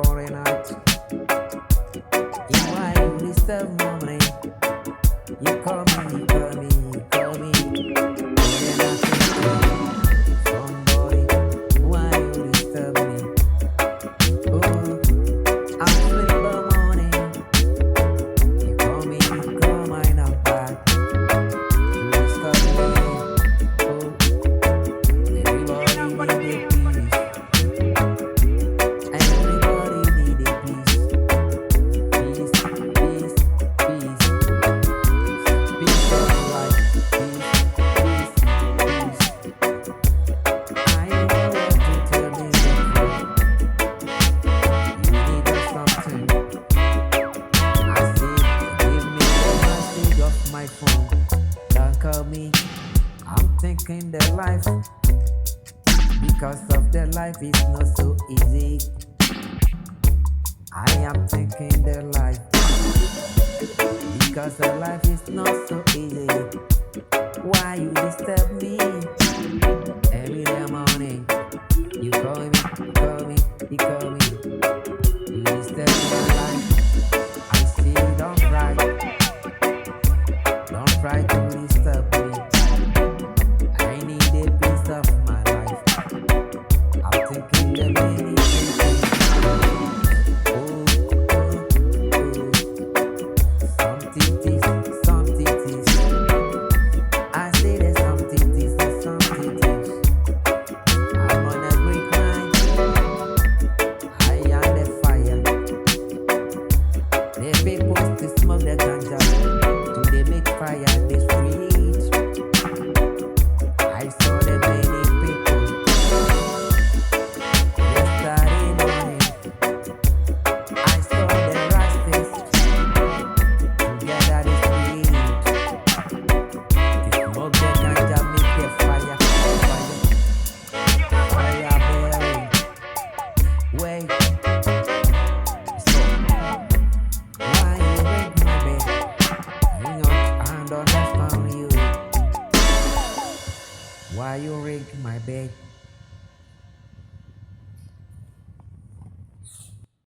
falling out. You why you disturb my brain? You call me, you call me, you call me. Then I think somebody, why you disturb me? Oh, I'm sleep the morning. You call my number. You disturb me. Oh, everybody need a peace. Everybody need a peace. Peace, peace, peace. Peace of life. Peace, peace, peace. I know what to tell me you need something. I said, give me the message of my phone. Don't call me. I'm thinking the life because of the life is not so easy. I am thinking the life because the life is not so easy. Why you disturb me every day morning? You call me, you call me, you call me. You disturb my life. I say don't try to disturb me. I need a piece of my life. I'm thinking the many things. Oh, something is. I say there's something is, there's something is. I'm on a great mind. I am the fire. The people to smoke the ganja. Do they make fire the street? I saw the many people yesterday morning. I saw the rascals together the street. They smoke the ganja, make the fire, fire burning. Wait, so why you ring my bell? I don't understand you. Why you ring my bell?